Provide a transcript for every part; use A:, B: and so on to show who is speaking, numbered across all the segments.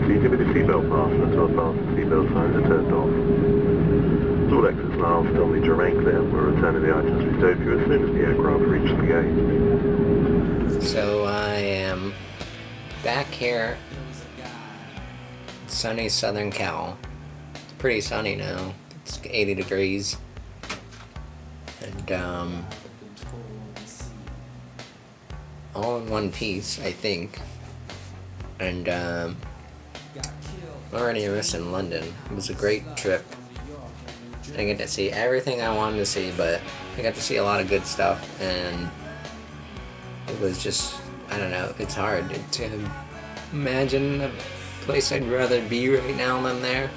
A: please give me the seatbelt fasteners to fasten seatbelt signs are turned off. All exits now still need your rank clear. We're returning the items we stowed for you as soon as the aircraft reaches the gate.
B: So I am back here, sunny Southern Cal. It's pretty sunny now. It's 80 degrees. And all in one piece, I think. And already in London. It was a great trip. I get to see everything I wanted to see, but I got to see a lot of good stuff, and it was just, I don't know, it's hard to imagine a place I'd rather be right now than there.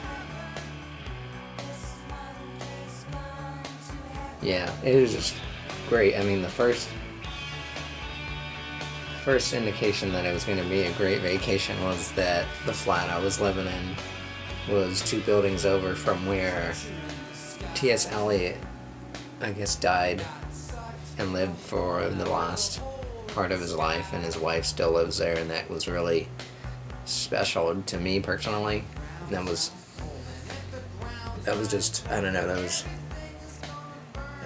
B: Yeah, it was just great. I mean, the first indication that it was going to be a great vacation was that the flat I was living in was 2 buildings over from where T.S. Eliot, I guess, died and lived for the last part of his life, and his wife still lives there, and that was really special to me personally. That was just, I don't know,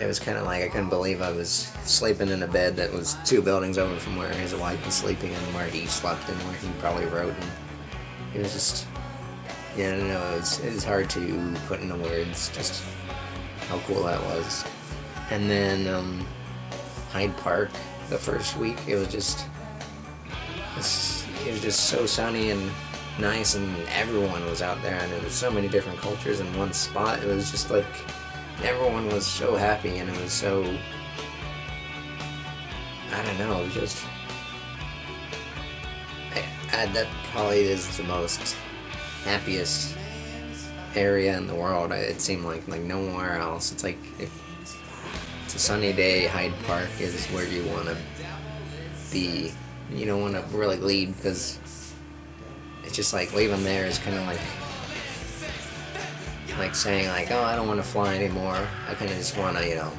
B: it was kind of like I couldn't believe I was sleeping in a bed that was 2 buildings over from where his wife was sleeping and where he slept and where he probably wrote, and it was just, yeah, I don't know, it was hard to put into words just how cool that was. And then Hyde Park, the first week, it was just so sunny and nice, and everyone was out there, and there was so many different cultures in one spot. It was just like everyone was so happy, and it was so, I don't know, it was just, that probably is the most happiest area in the world. It seemed like nowhere else. It's like, if it's a sunny day, Hyde Park is where you want to be. You don't want to really leave, because it's just like leaving there is kind of like saying like, oh, I don't want to fly anymore. I kind of just want to, you know,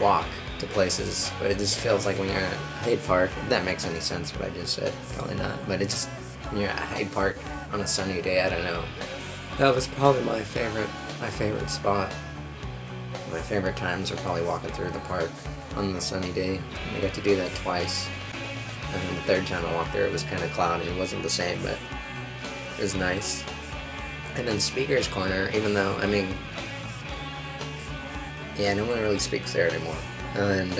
B: walk to places. But it just feels like when you're at Hyde Park, if that makes any sense what I just said, probably not. But it just, when you're at Hyde Park on a sunny day, I don't know. That was probably my favorite spot. My favorite times are probably walking through the park on the sunny day. And I got to do that twice. And then the third time I walked there, it was kind of cloudy. It wasn't the same, but it was nice. And then Speaker's Corner, even though, I mean, yeah, no one really speaks there anymore. And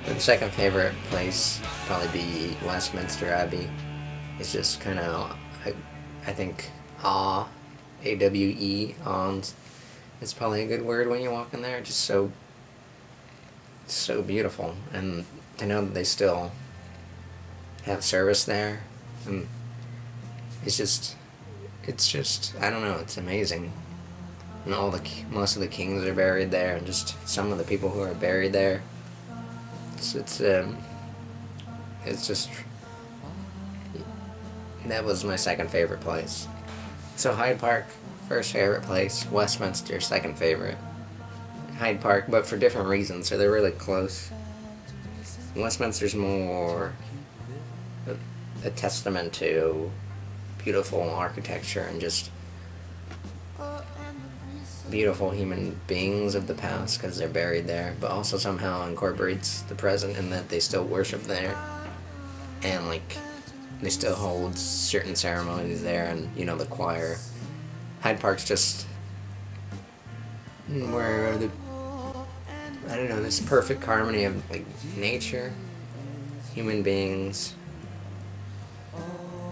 B: the second favorite place would probably be Westminster Abbey. It's just kind of, I think, A-W-E, awed, is probably a good word when you walk in there. Just so beautiful, and to know that they still have service there, and it's just, I don't know, it's amazing. And most of the kings are buried there, and just some of the people who are buried there, it's just, that was my second favorite place. So Hyde Park, first favorite place. Westminster, second favorite. Hyde Park, but for different reasons, so they're really close. Westminster's more a testament to beautiful architecture and just beautiful human beings of the past, because they're buried there, but also somehow incorporates the present in that they still worship there, and like they still hold certain ceremonies there, and you know, the choir. Hyde Park's just where I don't know, this perfect harmony of like nature, human beings,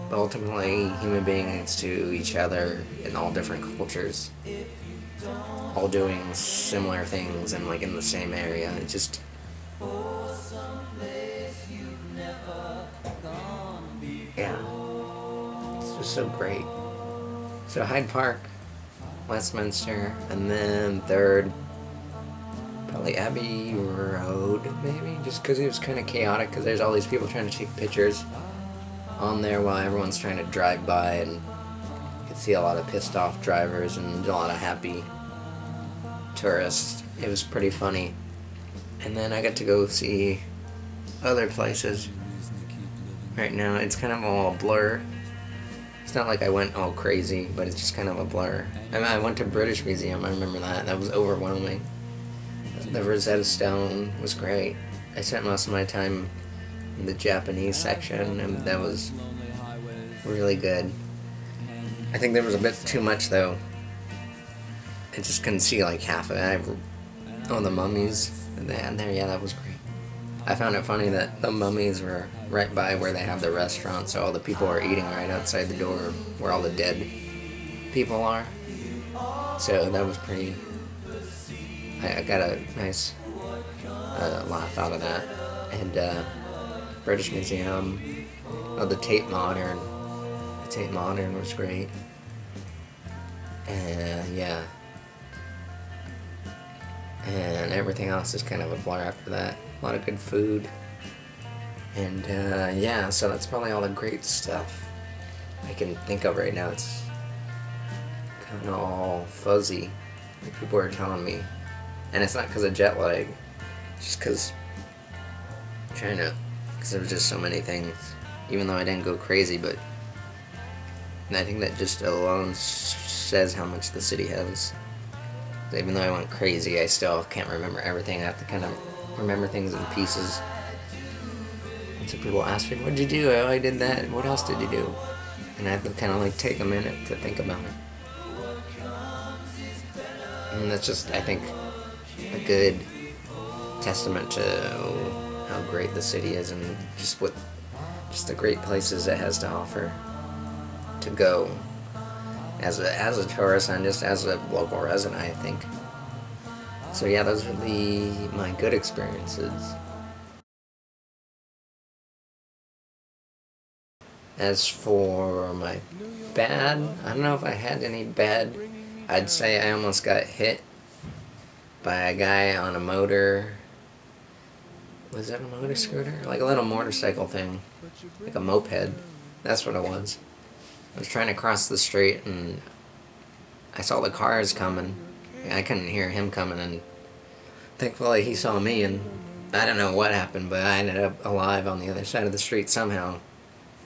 B: but ultimately human beings to each other in all different cultures, all doing similar things and like in the same area. It just, yeah, it's just so great. So Hyde Park, Westminster, and then third, probably Abbey Road, maybe, just because it was kind of chaotic, because there's all these people trying to take pictures on there while everyone's trying to drive by, and you could see a lot of pissed off drivers and a lot of happy tourists. It was pretty funny. And then I got to go see other places. right now. It's kind of all a blur. It's not like I went all crazy, but it's just kind of a blur. I mean, I went to British Museum, I remember that. That was overwhelming. The Rosetta Stone was great. I spent most of my time in the Japanese section, and that was really good. I think there was a bit too much, though. I just couldn't see like half of it. Oh, the mummies that they had there, yeah, that was great. I found it funny that the mummies were right by where they have the restaurant, so all the people are eating right outside the door where all the dead people are. So that was pretty... I got a nice laugh out of that. And British Museum, oh, the Tate Modern. The Tate Modern was great. And yeah. And everything else is kind of a blur after that. A lot of good food. And yeah, so that's probably all the great stuff I can think of right now. It's kind of all fuzzy, like people are telling me. And it's not because of jet lag, it's just because China, because there was just so many things. Even though I didn't go crazy, but I think that just alone says how much the city has. Even though I went crazy, I still can't remember everything. I have to kind of remember things in pieces. And so people ask me, what did you do? Oh, I did that. What else did you do? And I have to kind of like take a minute to think about it. And that's just, I think, a good testament to how great the city is and just the great places it has to offer to go. As a tourist and just as a local resident, I think. So yeah, those are my good experiences. As for my bad, I don't know if I had any bad. I'd say I almost got hit by a guy on a motor. Was that a motor scooter? Like a little motorcycle thing. Like a moped. That's what it was. I was trying to cross the street and I saw the cars coming. I couldn't hear him coming, and thankfully he saw me, and I don't know what happened, but I ended up alive on the other side of the street somehow.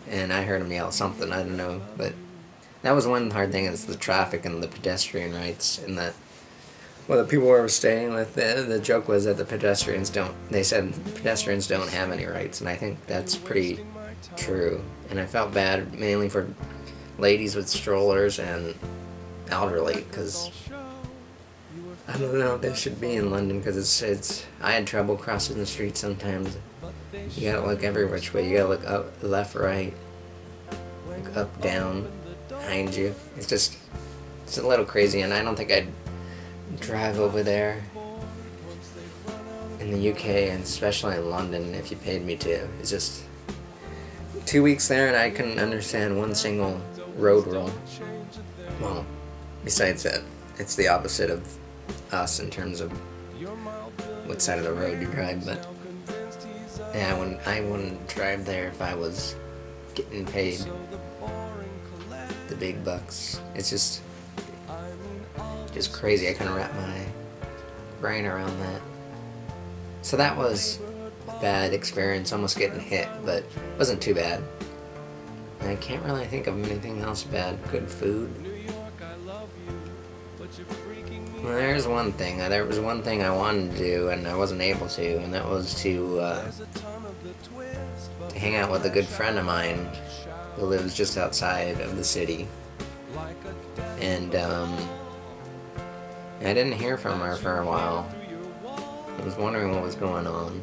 B: And I heard him yell something, I don't know, but that was one hard thing, is the traffic and the pedestrian rights, and that, well, the people we were staying with, the joke was that they said pedestrians don't have any rights, and I think that's pretty true. And I felt bad mainly for ladies with strollers and elderly, because I don't know, they should be in London, because it's I had trouble crossing the street sometimes. You gotta look every which way. You gotta look up, left, right, look up, down, behind you. It's a little crazy, and I don't think I'd drive over there in the UK, and especially in London, if you paid me to. It's just 2 weeks there, and I couldn't understand one single road rule. Well, besides that, it's the opposite of us in terms of what side of the road you drive, but yeah, I wouldn't drive there if I was getting paid the big bucks. It's just crazy. I couldn't wrap my brain around that. So that was a bad experience, almost getting hit, but it wasn't too bad. And I can't really think of anything else bad. Good food. Well, there's one thing. There was one thing I wanted to do and I wasn't able to, and that was to hang out with a good friend of mine who lives just outside of the city. And I didn't hear from her for a while. I was wondering what was going on.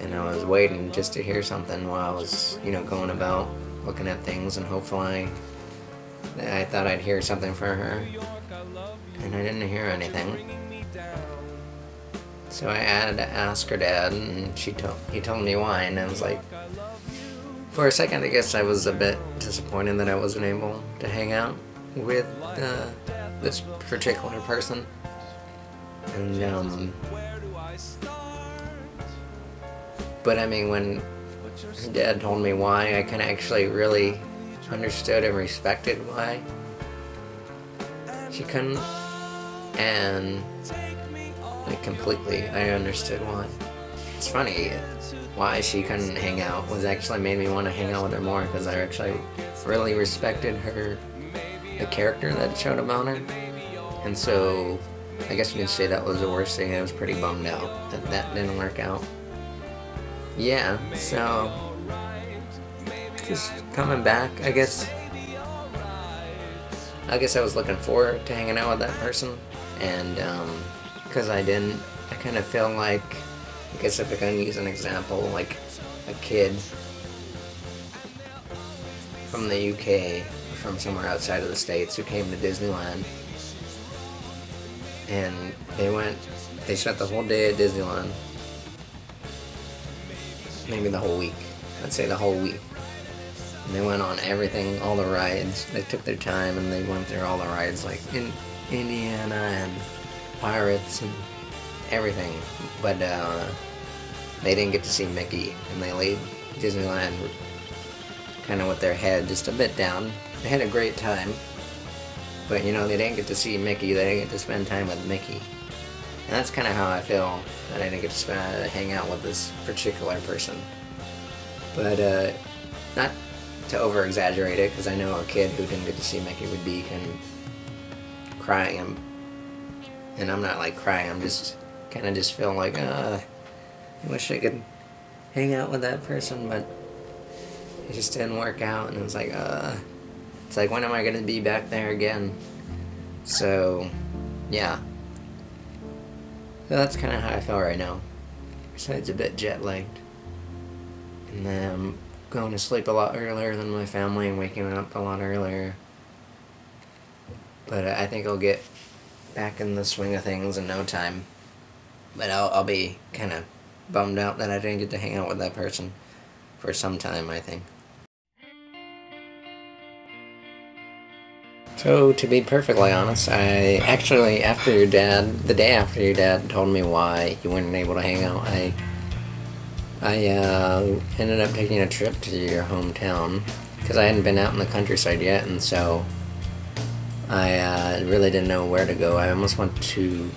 B: And I was waiting just to hear something while I was, going about looking at things, and hopefully I thought I'd hear something from her. And I didn't hear anything. So I had to ask her dad, and he told me why, and I was like, for a second I guess I was a bit disappointed that I wasn't able to hang out with this particular person. And but I mean, when her dad told me why, I kind of actually really understood and respected why she couldn't, and like completely I understood why. It's funny, why she couldn't hang out was actually made me want to hang out with her more, because I actually really respected her, the character that showed about her. And so I guess you can say that was the worst thing. I was pretty bummed out that that didn't work out. Yeah, so just coming back, I guess I was looking forward to hanging out with that person, and because I didn't, I kind of feel like, I guess if I can use an example, like a kid from the UK, from somewhere outside of the States, who came to Disneyland, and they spent the whole day at Disneyland, maybe the whole week, I'd say the whole week. And they went on everything, all the rides. They took their time and they went through all the rides, like in Indiana and Pirates and everything. But they didn't get to see Mickey, and they laid Disneyland kind of with their head just a bit down. They had a great time, but you know, they didn't get to see Mickey. They didn't get to spend time with Mickey. And that's kind of how I feel, that I didn't get to hang out with this particular person. But not to over exaggerate it, because I know a kid who didn't get to see Mickey would be kind of crying, and I'm not like crying, I'm just kind of just feel like I wish I could hang out with that person, but it just didn't work out. And it was like it's like, when am I gonna be back there again? So yeah, so that's kind of how I feel right now, besides a bit jet lagged. And then I'm going to sleep a lot earlier than my family and waking up a lot earlier. But I think I'll get back in the swing of things in no time. But I'll be kind of bummed out that I didn't get to hang out with that person for some time, I think. So, to be perfectly honest, I actually, the day after your dad told me why you weren't able to hang out, I ended up taking a trip to your hometown, because I hadn't been out in the countryside yet, and so I really didn't know where to go. I almost went to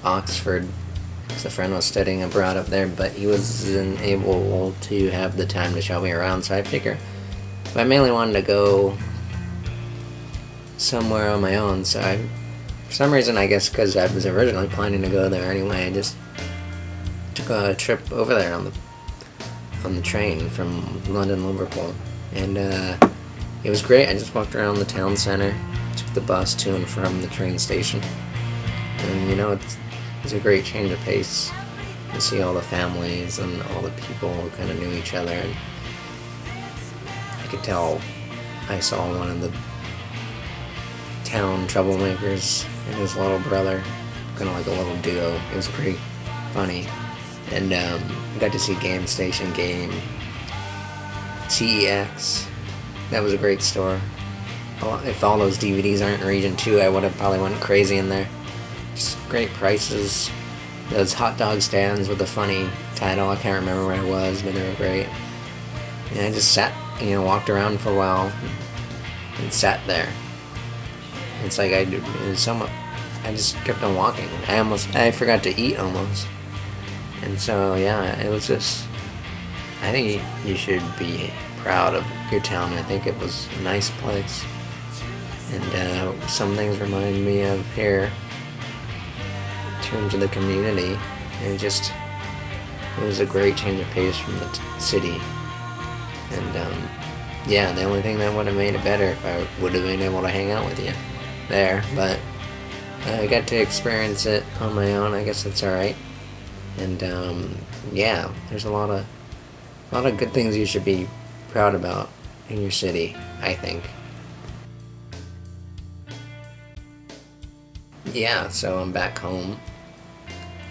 B: Oxford, because a friend was studying abroad up there, but he wasn't able to have the time to show me around, so I figured, but I mainly wanted to go somewhere on my own, so for some reason, I guess because I was originally planning to go there anyway, I just took a trip over there on the train from London, Liverpool, and it was great. I just walked around the town center, took the bus to and from the train station, and you know, it's a great change of pace to see all the families and all the people who kind of knew each other, and I could tell I saw one of the town troublemakers and his little brother, kind of like a little duo. It was pretty funny. And got to see Game Station Game, TEX. That was a great store. If all those DVDs aren't in Region 2, I would have probably went crazy in there. Just great prices. Those hot dog stands with a funny title, I can't remember where it was, but they were great. And I just sat, you know, walked around for a while and sat there. It's like I just kept on walking. I forgot to eat almost. And so, yeah, it was just, I think you should be proud of your town. I think it was a nice place. And some things remind me of here in terms of the community. And just, it was a great change of pace from the city. And, yeah, the only thing that would have made it better if I would have been able to hang out with you there. But I got to experience it on my own. I guess that's alright. And yeah, there's a lot of good things you should be proud about in your city, I think. Yeah, so I'm back home,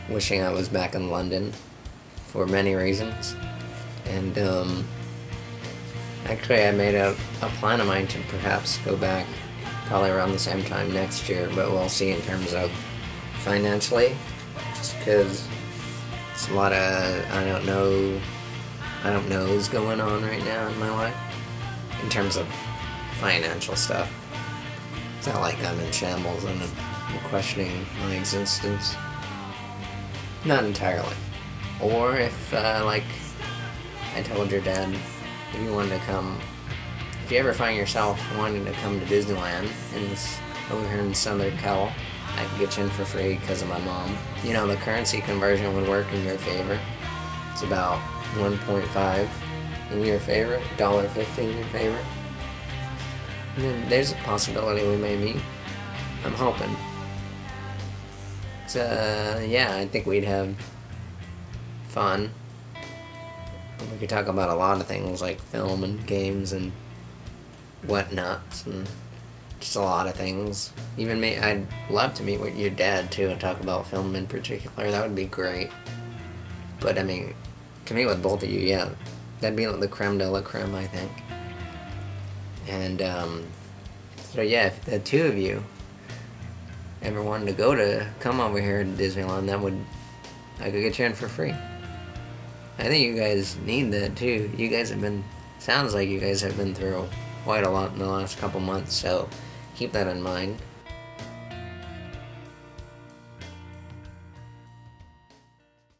B: wishing I was back in London for many reasons. And actually I made a plan of mine to perhaps go back probably around the same time next year, but we'll see in terms of financially, just because it's a lot of I don't know's going on right now in my life in terms of financial stuff. It's not like I'm in shambles and I'm questioning my existence. Not entirely. Or if like I told your dad if you wanted to come, if you ever find yourself wanting to come to Disneyland over here in Southern Cal, I could get you in for free because of my mom. You know, the currency conversion would work in your favor. It's about 1.5 in your favor, $1.50 in your favor. And then there's a possibility we may meet. I'm hoping. So, yeah, I think we'd have fun. We could talk about a lot of things like film and games and whatnots and just a lot of things. Even me, I'd love to meet with your dad too and talk about film in particular. That would be great. But I mean, to meet with both of you, yeah, that'd be like the creme de la creme, I think. And so yeah, if the two of you ever wanted to come over here to Disneyland, I could get you in for free. I think you guys need that too. You guys sounds like you guys have been through quite a lot in the last couple months, so keep that in mind.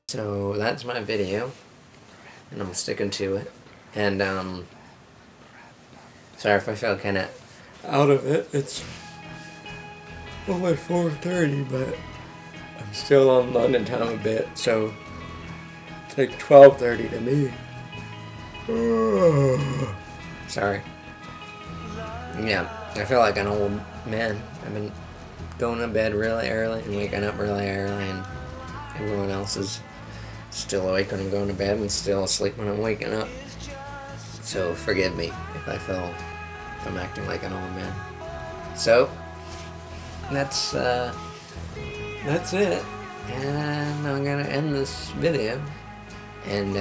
B: So that's my video, and I'm sticking to it. And sorry if I feel kind of out of it. It's only 4:30, but I'm still on London time a bit, so it's like 12:30 to me. Sorry. Yeah, I feel like an old man. I've been going to bed really early and waking up really early, and everyone else is still awake when I'm going to bed and still asleep when I'm waking up. So forgive me if I'm acting like an old man. So that's it, and I'm gonna end this video, and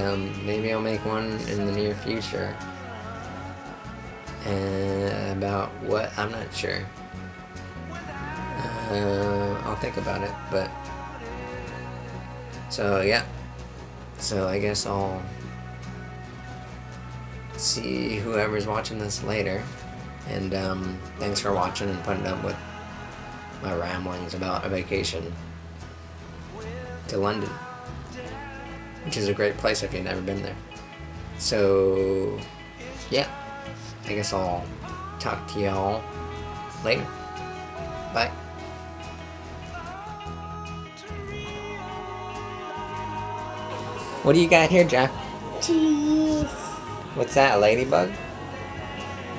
B: maybe I'll make one in the near future. About what? I'm not sure. I'll think about it, but so yeah. So I guess I'll see whoever's watching this later, and thanks for watching and putting up with my ramblings about a vacation to London, which is a great place if you've never been there. So yeah, I guess I'll talk to y'all later. Bye. What do you got here, Jack?
C: Cheese.
B: What's that, a ladybug?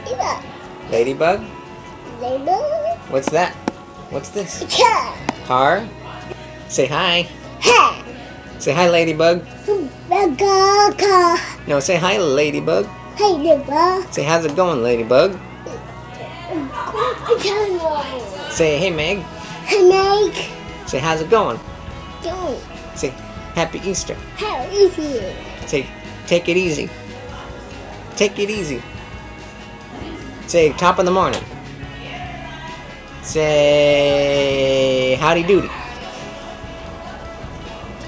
C: Ladybug.
B: Ladybug?
C: Ladybug.
B: What's that? What's this?
C: Car.
B: Car? Say hi.
C: Hey.
B: Say hi, ladybug.
C: Car.
B: No, say hi, ladybug.
C: Hey, ladybug.
B: Say how's it going, ladybug. Say hey, Meg.
C: Hey, Meg.
B: Say how's it going.
C: Go.
B: Say happy Easter.
C: How easy.
B: Say take it easy. Take it easy. Say top of the morning. Say howdy doody.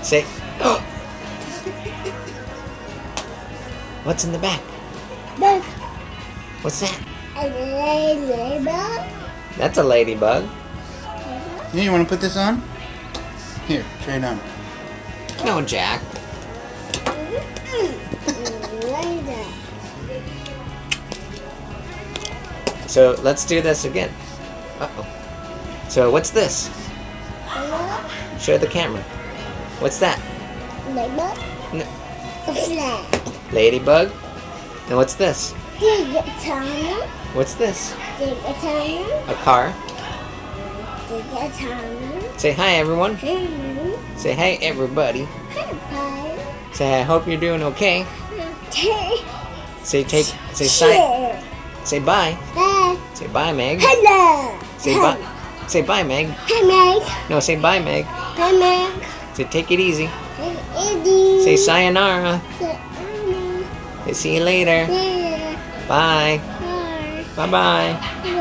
B: Say oh. What's in the back?
C: Bug.
B: What's that?
C: A ladybug.
B: That's a ladybug.
D: Yeah, you want to put this on? Here, try it on.
B: No, Jack. So let's do this again. Uh-oh. So what's this? Show the camera. What's that?
C: Ladybug.
B: No.
C: A flag.
B: Ladybug. And what's this?
C: Guitar.
B: What's this?
C: Guitar.
B: A car.
C: Guitar.
B: Say hi, everyone.
C: Hey.
B: Say hi, everybody.
C: Hi.
B: Say I hope you're doing okay.
C: Hey.
B: Say say
C: Cheer.
B: say bye.
C: Bye.
B: Say bye, Meg.
C: Hello.
B: Say bye. Say bye, Meg.
C: Hi, Meg.
B: No, say bye, Meg.
C: Hi, Meg.
B: Say take it easy.
C: Eddie.
B: Say sayonara.
C: Anna.
B: Say see you later.
C: Yeah.
B: Bye.
C: Bye.
B: Bye-bye.
C: Bye.